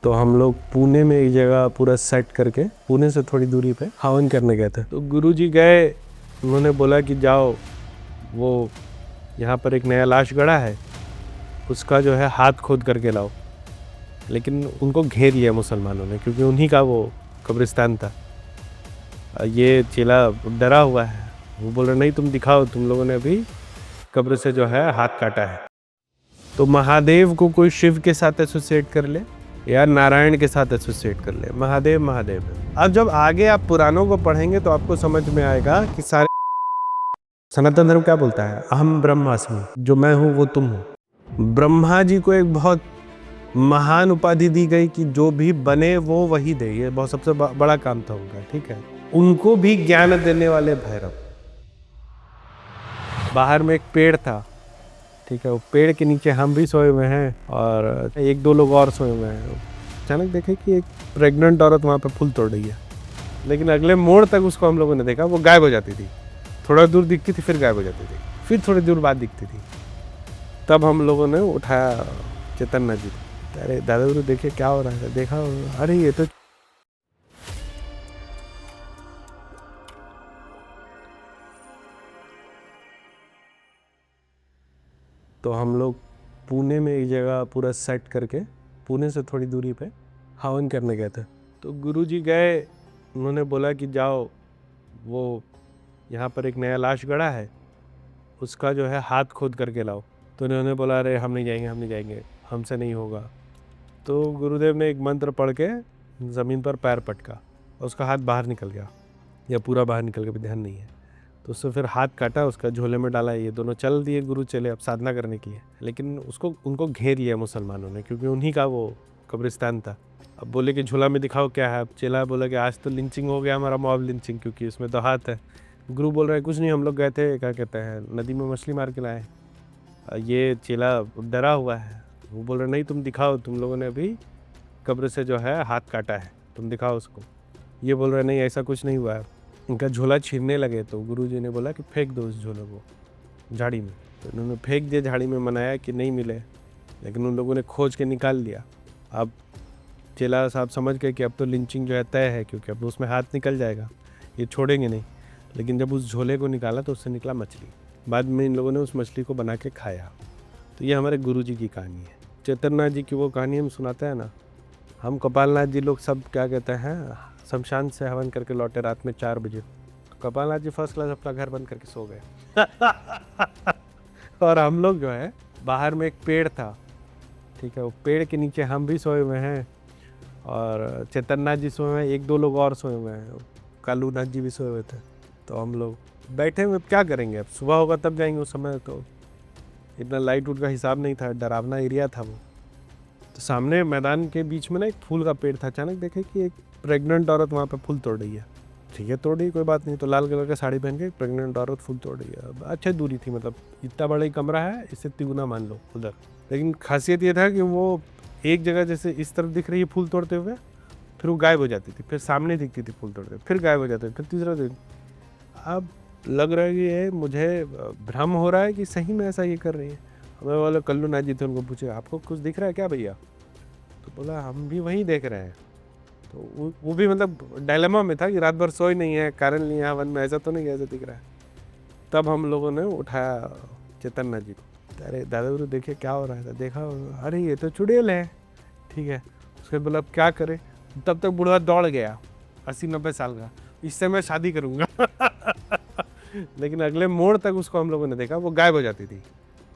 तो हम लोग पुणे में एक जगह पूरा सेट करके पुणे से थोड़ी दूरी पे हवन करने गए थे। तो गुरुजी गए, उन्होंने बोला कि जाओ वो यहाँ पर एक नया लाश गड़ा है, उसका जो है हाथ खोद करके लाओ। लेकिन उनको घेर लिया मुसलमानों ने, क्योंकि उन्हीं का वो कब्रिस्तान था। ये चेला डरा हुआ है, वो बोल रहे नहीं तुम दिखाओ, तुम लोगों ने अभी कब्र से जो है हाथ काटा है। तो महादेव को कोई शिव के साथ एसोसिएट कर ले या नारायण के साथ एसोसिएट कर ले, महादेव महादेव है। अब जब आगे आप पुराणों को पढ़ेंगे तो आपको समझ में आएगा कि सारे सनातन धर्म क्या बोलता है, अहम ब्रह्मास्मि, जो मैं हूँ वो तुम हो। ब्रह्मा जी को एक बहुत महान उपाधि दी गई कि जो भी बने वो वही दे, ये बहुत सबसे बड़ा काम था उनका, ठीक है। उनको भी ज्ञान देने वाले भैरव। बाहर में एक पेड़ था, ठीक है, वो पेड़ के नीचे हम भी सोए हुए हैं और एक दो लोग और सोए हुए हैं। अचानक देखे कि एक प्रेग्नेंट औरत वहाँ पे फूल तोड़ रही है, लेकिन अगले मोड़ तक उसको हम लोगों ने देखा, वो गायब हो जाती थी। थोड़ा दूर दिखती थी, फिर गायब हो जाती थी, फिर थोड़ी दूर बाद दिखती थी। तब हम लोगों ने उठाया चैतन्य जी को, अरे दादा गुरु देखिए क्या हो रहा है। देखा, अरे ये तो हम लोग पुणे में एक जगह पूरा सेट करके पुणे से थोड़ी दूरी पे हवन करने गए थे। तो गुरुजी गए, उन्होंने बोला कि जाओ वो यहाँ पर एक नया लाश गड़ा है, उसका जो है हाथ खोद करके लाओ। तो उन्होंने बोला अरे हम नहीं जाएंगे, हम नहीं जाएंगे, हमसे नहीं होगा। तो गुरुदेव ने एक मंत्र पढ़ के ज़मीन पर पैर पटका, उसका हाथ बाहर निकल गया, या पूरा बाहर निकल गया, ध्यान नहीं है। तो उससे फिर हाथ काटा, उसका झोले में डाला। ये दोनों चल दिए, गुरु चले अब साधना करने के लिए। लेकिन उनको घेर लिया मुसलमानों ने, क्योंकि उन्हीं का वो कब्रिस्तान था। अब बोले कि झोला में दिखाओ क्या है। अब चेला बोला कि आज तो लिंचिंग हो गया हमारा, मॉब लिंचिंग, क्योंकि इसमें तो हाथ है। गुरु बोल रहे हैं कुछ नहीं, हम लोग गए थे, क्या कहते हैं, नदी में मछली मार के लाए। ये चेला डरा हुआ है, वो बोल रहे नहीं तुम दिखाओ, तुम लोगों ने अभी कब्र से जो है हाथ काटा है, तुम दिखाओ उसको। ये बोल रहे नहीं ऐसा कुछ नहीं हुआ है। उनका झोला छीनने लगे तो गुरुजी ने बोला कि फेंक दो उस झोले को झाड़ी में। तो उन्होंने फेंक दिया झाड़ी में, मनाया कि नहीं मिले, लेकिन उन लोगों ने खोज के निकाल लिया। अब चेला साहब समझ गए कि अब तो लिंचिंग जो है तय है, क्योंकि अब उसमें हाथ निकल जाएगा, ये छोड़ेंगे नहीं। लेकिन जब उस झोले को निकाला तो उससे निकला मछली। बाद में इन लोगों ने उस मछली को बना के खाया। तो ये हमारे गुरुजी की कहानी है। चैतन्यनाथ जी की वो कहानी हम सुनाते हैं ना, हम कपालनाथ जी लोग सब क्या कहते हैं, शमशान से हवन करके लौटे रात में 4 बजे। कपालनाथ जी फर्स्ट क्लास अपना घर बंद करके सो गए। और हम लोग जो है, बाहर में एक पेड़ था, ठीक है, वो पेड़ के नीचे हम भी सोए हुए हैं और चैतन्यनाथ जी सोए हुए हैं, एक दो लोग और सोए हुए हैं, कालूनाथ जी भी सोए हुए थे। तो हम लोग बैठे हुए क्या करेंगे, अब सुबह होगा तब जाएंगे। उस समय तो इतना लाइट उट का हिसाब नहीं था, डरावना एरिया था वो। तो सामने मैदान के बीच में ना एक फूल का पेड़ था। अचानक देखे कि एक प्रेग्नेंट औरत वहाँ पे फूल तोड़ रही है। ठीक है, तोड़ रही, कोई बात नहीं। तो लाल कलर का साड़ी पहन के प्रेग्नेंट औरत फूल तोड़ रही है। अच्छी दूरी थी, मतलब इतना बड़ा ही कमरा है, इससे तिगुना मान लो उधर। लेकिन खासियत ये था कि वो एक जगह जैसे इस तरफ दिख रही है फूल तोड़ते हुए, फिर वो गायब हो जाती थी, फिर सामने दिखती थी फूल तोड़ते, फिर गायब हो जाते, फिर तीसरा दिन। अब लग रहा है कि ये मुझे भ्रम हो रहा है कि सही में ऐसा ये कर रही है। हमें वाले कल्लूनाथ जी थे, उनको पूछे आपको कुछ दिख रहा है क्या भैया? तो बोला हम भी वही देख रहे हैं। तो वो भी मतलब डायलेमा में था कि रात भर सोई नहीं है, कारण नहीं है वन में, ऐसा तो नहीं ऐसा दिख रहा है। तब हम लोगों ने उठाया चैतन्य जी को, अरे दादा गुरु देखिए क्या हो रहा है। देखा, अरे ये तो चुड़ैल है, ठीक है। उसके बोला अब क्या करे। तब तक बूढ़ा दौड़ गया, 80-90 साल का, इससे मैं शादी करूँगा। लेकिन अगले मोड़ तक उसको हम लोगों ने देखा, वो गायब हो जाती थी।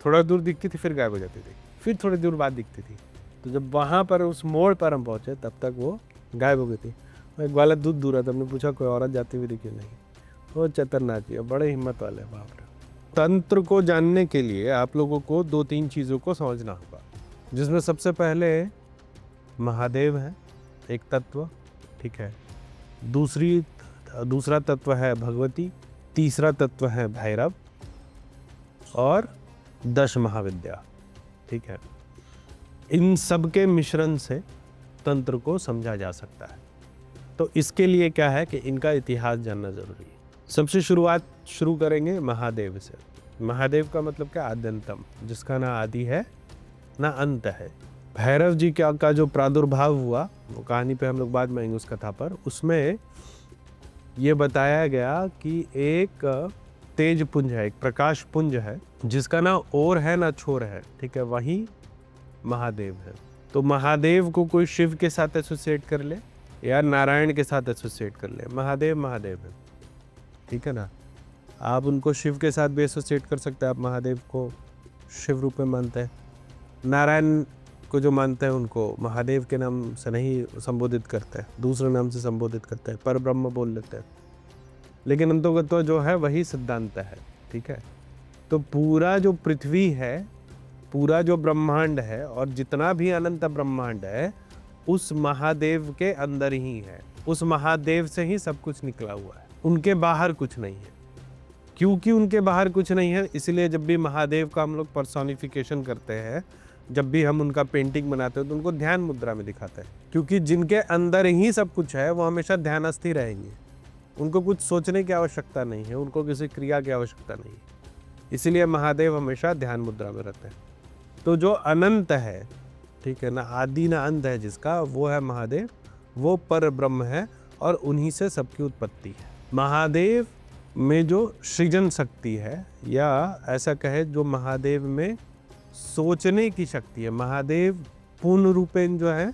थोड़ा दूर दिखती थी, फिर गायब हो जाती थी, फिर थोड़ी दूर बाद दिखती थी। तो जब वहाँ पर उस मोड़ पर हम पहुँचे तब तक वो गायब हो गई थी। एक ग्वाला दूध दूर था, हमने पूछा कोई औरत जाती हुई दिखी? नहीं। वो चैतन्यनाथ जी बड़े हिम्मत वाले, बाप रे। तंत्र को जानने के लिए आप लोगों को 2-3 चीज़ों को समझना होगा, जिसमें सबसे पहले महादेव है एक तत्व, ठीक है। दूसरा तत्व है भगवती, तीसरा तत्व है भैरव, और 10 महाविद्या, ठीक है। इन सब के मिश्रण से तंत्र को समझा जा सकता है। तो इसके लिए क्या है कि इनका इतिहास जानना जरूरी है। सबसे शुरुआत शुरू करेंगे महादेव से। महादेव का मतलब क्या? आद्यंतम, जिसका ना आदि है ना अंत है, भैरव जी का जो प्रादुर्भाव हुआ, वो कहानी पे हम लोग बाद में आएंगे उस कथा पर। उसमें ये बताया गया कि एक तेज पुंज है, एक प्रकाश पुंज है, जिसका ना ओर है ना छोर है, ठीक है, वही महादेव है। तो महादेव को कोई शिव के साथ एसोसिएट कर ले या नारायण के साथ एसोसिएट कर ले, महादेव महादेव है, ठीक है ना। आप उनको शिव के साथ भी एसोसिएट कर सकते हैं, आप महादेव को शिव रूप में मानते हैं। नारायण को जो मानते हैं उनको महादेव के नाम से नहीं संबोधित करते हैं, दूसरे नाम से संबोधित करते हैं, पर ब्रह्म बोल लेते हैं, लेकिन अंतोगत्वा जो है वही सिद्धांत है, ठीक है। तो पूरा जो पृथ्वी है, पूरा जो ब्रह्मांड है और जितना भी अनंत ब्रह्मांड है, उस महादेव के अंदर ही है, उस महादेव से ही सब कुछ निकला हुआ है, उनके बाहर कुछ नहीं है। क्योंकि उनके बाहर कुछ नहीं है, इसलिए जब भी महादेव का हम लोग पर्सोनिफिकेशन करते हैं, जब भी हम उनका पेंटिंग बनाते हैं तो उनको ध्यान मुद्रा में दिखाते हैं, क्योंकि जिनके अंदर ही सब कुछ है वो हमेशा ध्यानस्थ ही रहेंगे, उनको कुछ सोचने की आवश्यकता नहीं है, उनको किसी क्रिया की आवश्यकता नहीं है, इसीलिए महादेव हमेशा ध्यान मुद्रा में रहते हैं। तो जो अनंत है, ठीक है ना, आदि ना अंत है जिसका, वो है महादेव, वो पर ब्रह्म है और उन्हीं से सबकी उत्पत्ति है। महादेव में जो सृजन शक्ति है, या ऐसा कहे जो महादेव में सोचने की शक्ति है, महादेव पूर्ण रूपेण जो है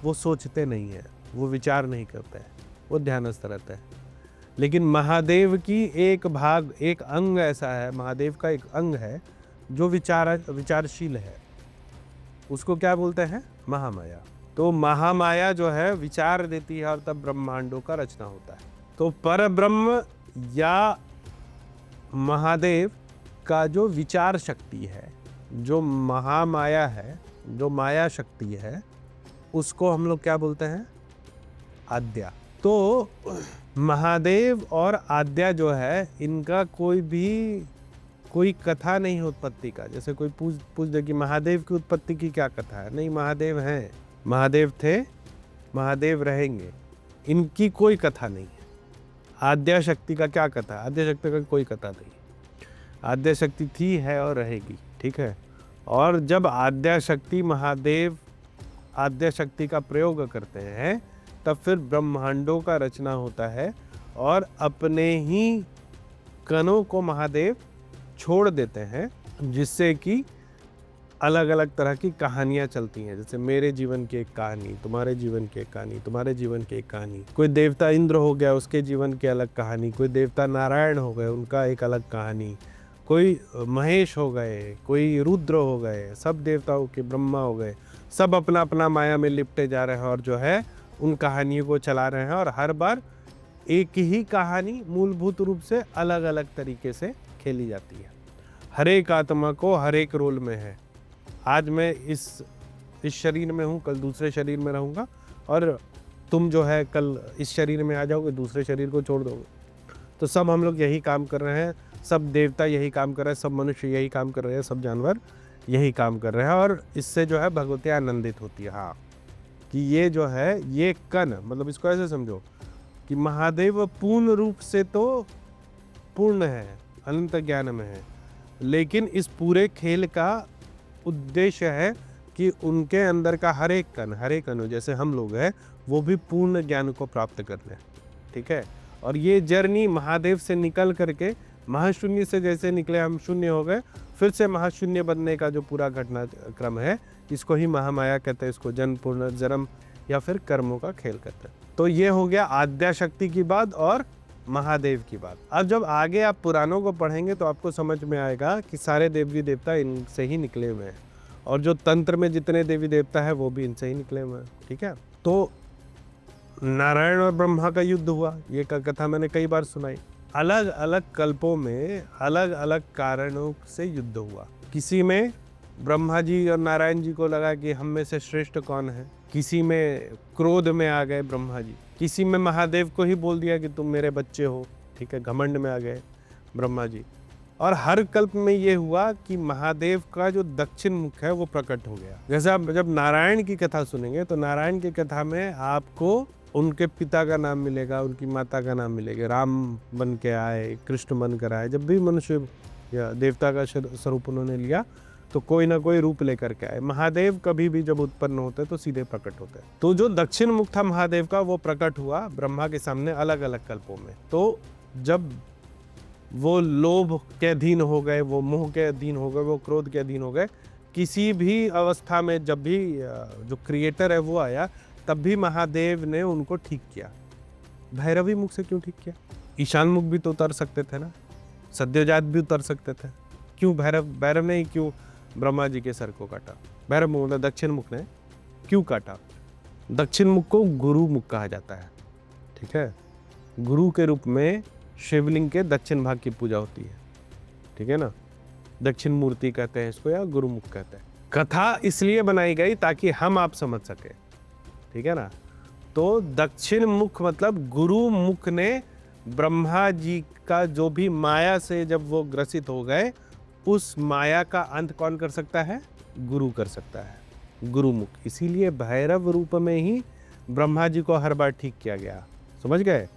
वो सोचते नहीं है, वो विचार नहीं करते हैं, वो ध्यानस्थ रहते हैं। लेकिन महादेव की एक भाग, एक अंग ऐसा है, महादेव का एक अंग है जो विचारशील है, उसको क्या बोलते हैं, महामाया। तो महामाया जो है विचार देती है और तब ब्रह्मांडों का रचना होता है। तो पर ब्रह्म या महादेव का जो विचार शक्ति है, जो महामाया है, जो माया शक्ति है, उसको हम लोग क्या बोलते हैं, आद्या। तो महादेव और आद्या जो है, इनका कोई कथा नहीं है उत्पत्ति का। जैसे कोई पूछ दे कि महादेव की उत्पत्ति की क्या कथा है, नहीं, महादेव हैं, महादेव थे, महादेव रहेंगे, इनकी कोई कथा नहीं है। आद्या शक्ति का क्या कथा, आद्या शक्ति का कोई कथा नहीं, आद्या शक्ति थी, है और रहेगी, ठीक है। और जब आद्या शक्ति, महादेव आद्या शक्ति का प्रयोग करते हैं, तब फिर ब्रह्मांडों का रचना होता है और अपने ही कणों को महादेव छोड़ देते हैं, जिससे कि अलग अलग तरह की कहानियां चलती हैं। जैसे मेरे जीवन की एक कहानी, तुम्हारे जीवन की एक कहानी, तुम्हारे जीवन की एक कहानी, कोई देवता इंद्र हो गया, उसके जीवन की अलग कहानी, कोई देवता नारायण हो गए, उनका एक अलग कहानी, कोई महेश हो गए, कोई रुद्र हो गए, सब देवताओं के, ब्रह्मा हो गए, सब अपना अपना माया में लिपटे जा रहे हैं और जो है उन कहानियों को चला रहे हैं। और हर बार एक ही कहानी मूलभूत रूप से अलग अलग तरीके से खेली जाती है। हर एक आत्मा को हर एक रोल में है। आज मैं इस शरीर में हूँ, कल दूसरे शरीर में रहूँगा, और तुम जो है कल इस शरीर में आ जाओगे, दूसरे शरीर को छोड़ दोगे। तो सब हम लोग यही काम कर रहे हैं, सब देवता यही काम कर रहे हैं, सब मनुष्य यही काम कर रहे हैं, सब जानवर यही काम कर रहे हैं, और इससे जो है भगवती आनंदित होती है। हाँ, कि ये जो है, ये कण, मतलब इसको ऐसे समझो कि महादेव पूर्ण रूप से तो पूर्ण है, अनंत ज्ञान में है, लेकिन इस पूरे खेल का उद्देश्य है कि उनके अंदर का हर एक कण, जैसे हम लोग हैं, वो भी पूर्ण ज्ञान को प्राप्त कर लें, ठीक है। और ये जर्नी महादेव से निकल करके, महाशून्य से जैसे निकले हम शून्य हो गए, फिर से महाशून्य बनने का जो पूरा घटनाक्रम है, इसको ही महामाया कहते हैं, इसको जन्म, पुनर्जन्म या फिर कर्मों का खेल कहते हैं। तो ये हो गया आद्या शक्ति की बात और महादेव की बात। अब जब आगे आप पुराणों को पढ़ेंगे तो आपको समझ में आएगा कि सारे देवी देवता इनसे ही निकले हुए हैं, और जो तंत्र में जितने देवी देवता है वो भी इनसे ही निकले हुए हैं, ठीक है। तो नारायण और ब्रह्मा का युद्ध हुआ, ये कथा मैंने कई बार सुनाई। अलग अलग कल्पों में अलग अलग कारणों से युद्ध हुआ। किसी में ब्रह्मा जी और नारायण जी को लगा कि हम में से श्रेष्ठ कौन है, किसी में क्रोध में आ गए ब्रह्मा जी, किसी में महादेव को ही बोल दिया कि तुम मेरे बच्चे हो, ठीक है, घमंड में आ गए ब्रह्मा जी। और हर कल्प में ये हुआ कि महादेव का जो दक्षिण मुख है वो प्रकट हो गया। जैसे आप जब नारायण की कथा सुनेंगे तो नारायण की कथा में आपको उनके पिता का नाम मिलेगा, उनकी माता का नाम मिलेगा, राम बन के आए, कृष्ण बन कर आए। जब भी मनुष्य या देवता का स्वरूप उन्होंने लिया तो कोई ना कोई रूप लेकर के आए। महादेव कभी भी जब उत्पन्न होते तो सीधे प्रकट होते। तो जो दक्षिण मुख था महादेव का, वो प्रकट हुआ ब्रह्मा के सामने अलग अलग कल्पों में। तो जब वो लोभ के अधीन हो गए, वो मोह के अधीन हो गए, वो क्रोध के अधीन हो गए, किसी भी अवस्था में जब भी जो क्रिएटर है वो आया, तब भी महादेव ने उनको ठीक किया। भैरवी मुख से क्यों ठीक किया? ईशान मुख भी तो उतर सकते थे ना, सद्योजात भी उतर सकते थे। क्यों भैरव ने ही क्यों ब्रह्मा जी के सर को काटा? भैरव मुख मतलब दक्षिण मुख ने क्यों काटा? दक्षिण मुख को गुरु मुख कहा जाता है, ठीक है। गुरु के रूप में शिवलिंग के दक्षिण भाग की पूजा होती है, ठीक है ना। दक्षिण मूर्ति कहते हैं इसको, या गुरु मुख कहते हैं। कथा इसलिए बनाई गई ताकि हम आप समझ सके, ठीक है ना। तो दक्षिण मुख मतलब गुरु मुख ने ब्रह्मा जी का जो भी माया से जब वो ग्रसित हो गए, उस माया का अंत कौन कर सकता है? गुरु कर सकता है, गुरु मुख। इसीलिए भैरव रूप में ही ब्रह्मा जी को हर बार ठीक किया गया, समझ गए।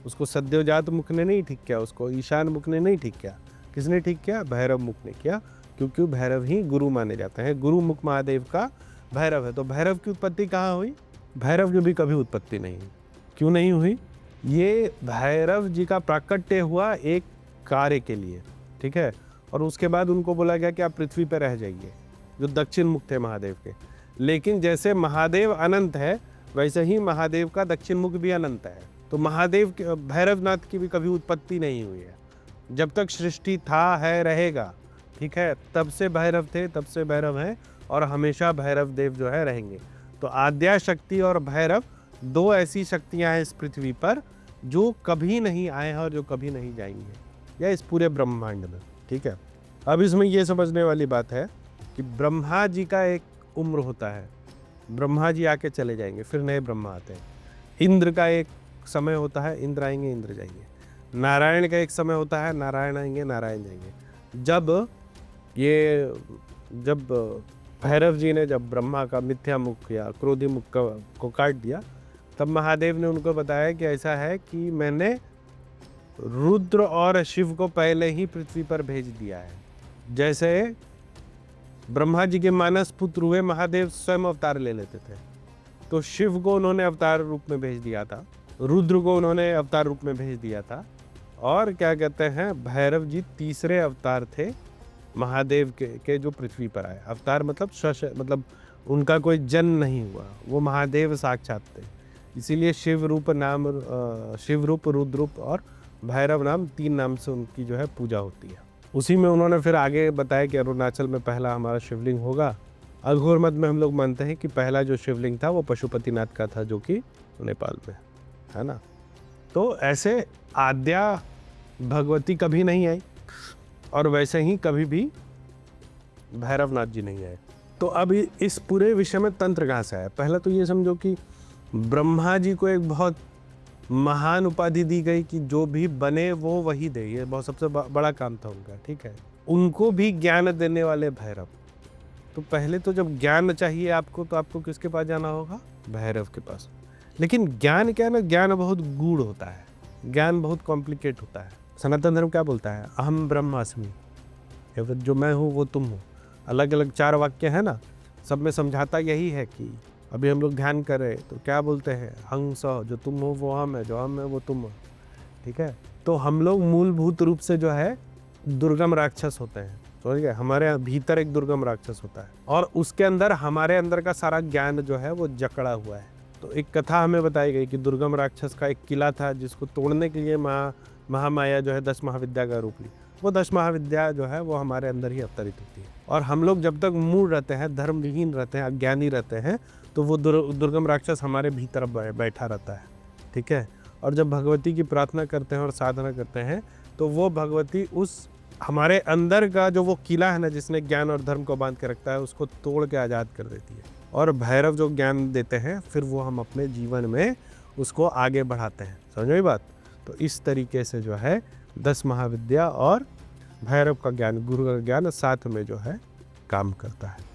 उसको सद्योजात मुख ने नहीं ठीक किया, उसको ईशान मुख ने नहीं ठीक किया। किसने ठीक किया? भैरव मुख ने किया, क्योंकि भैरव ही गुरु माने जाते हैं। गुरु मुख महादेव का भैरव है। तो भैरव की उत्पत्ति कहाँ हुई? भैरव की भी कभी उत्पत्ति नहीं हुई। क्यों नहीं हुई? ये भैरव जी का प्राकट्य हुआ एक कार्य के लिए, ठीक है। और उसके बाद उनको बोला गया कि आप पृथ्वी पर रह जाइए, जो दक्षिण मुख थे महादेव के। लेकिन जैसे महादेव अनंत है, वैसे ही महादेव का दक्षिण मुख भी अनंत है। तो महादेव भैरवनाथ की भी कभी उत्पत्ति नहीं हुई है। जब तक सृष्टि था, है, रहेगा, ठीक है, तब से भैरव थे, तब से भैरव हैं, और हमेशा भैरव देव जो है रहेंगे। तो आद्या शक्ति और भैरव दो ऐसी शक्तियां हैं इस पृथ्वी पर जो कभी नहीं आए हैं और जो कभी नहीं जाएंगे, या इस पूरे ब्रह्मांड में, ठीक है। अब इसमें ये समझने वाली बात है कि ब्रह्मा जी का एक उम्र होता है, ब्रह्मा जी आके चले जाएंगे, फिर नए ब्रह्मा आते हैं। इंद्र का एक समय होता है, इंद्र आएंगे, इंद्र जाएंगे। नारायण का एक समय होता है, नारायण आएंगे, नारायण जाएंगे। जब भैरव जी ने जब ब्रह्मा का मिथ्या मुख या क्रोधी मुख को काट दिया, तब महादेव ने उनको बताया कि ऐसा है कि मैंने रुद्र और शिव को पहले ही पृथ्वी पर भेज दिया है। जैसे ब्रह्मा जी के मानस पुत्र हुए, महादेव स्वयं अवतार ले लेते थे, तो शिव को उन्होंने अवतार रूप में भेज दिया था, रुद्र को उन्होंने अवतार रूप में भेज दिया था, और क्या कहते हैं, भैरव जी तीसरे अवतार थे महादेव के जो पृथ्वी पर आए। अवतार मतलब उनका कोई जन्म नहीं हुआ, वो महादेव साक्षात थे। इसीलिए शिव रूप, रुद्र रूप और भैरव नाम, तीन नाम से उनकी जो है पूजा होती है। उसी में उन्होंने फिर आगे बताया कि अरुणाचल में पहला हमारा शिवलिंग होगा। अघोर मत में हम लोग मानते हैं कि पहला जो शिवलिंग था वो पशुपतिनाथ का था, जो कि नेपाल में है ना। तो ऐसे आद्या भगवती कभी नहीं आई, और वैसे ही कभी भी भैरवनाथ जी नहीं आए। तो अब इस पूरे विषय में तंत्र कहाँ से आया? पहला तो ये समझो कि ब्रह्मा जी को एक बहुत महान उपाधि दी गई कि जो भी बने वो वही दे, ये बहुत सबसे बड़ा काम था उनका, ठीक है। उनको भी ज्ञान देने वाले भैरव। तो पहले तो जब ज्ञान चाहिए आपको, तो आपको किसके पास जाना होगा? भैरव के पास। लेकिन ज्ञान क्या ना, ज्ञान बहुत गूढ़ होता है, ज्ञान बहुत कॉम्प्लिकेट होता है। सनातन धर्म क्या बोलता है? अहम ब्रह्मास्मि, जो मैं हूँ वो तुम हो। अलग अलग 4 वाक्य है ना, सब में समझाता यही है कि अभी हम लोग ध्यान कर रहे तो क्या बोलते हैं? हंस, जो तुम हो वो हम है, जो हम है वो तुम हो, ठीक है। तो हम लोग मूलभूत रूप से जो है दुर्गम राक्षस होते हैं, समझ गए। हमारे भीतर एक दुर्गम राक्षस होता है, और उसके अंदर हमारे अंदर का सारा ज्ञान जो है वो जकड़ा हुआ है। तो एक कथा हमें बताई गई कि दुर्गम राक्षस का एक किला था, जिसको तोड़ने के लिए महामाया जो है 10 महाविद्या का रूप ली। वो 10 महाविद्या जो है वो हमारे अंदर ही अवतरित होती है। और हम लोग जब तक मूढ़ रहते हैं, धर्मविहीन रहते हैं, अज्ञानी रहते हैं, तो वो दुर्गम राक्षस हमारे भीतर बैठा रहता है, ठीक है। और जब भगवती की प्रार्थना करते हैं और साधना करते हैं, तो वो भगवती उस हमारे अंदर का जो वो किला है ना, जिसने ज्ञान और धर्म को बांध के रखता है, उसको तोड़ के आज़ाद कर देती है। और भैरव जो ज्ञान देते हैं, फिर वो हम अपने जीवन में उसको आगे बढ़ाते हैं। समझ में बात? तो इस तरीके से जो है 10 महाविद्या और भैरव का ज्ञान, गुरु का ज्ञान साथ में जो है काम करता है।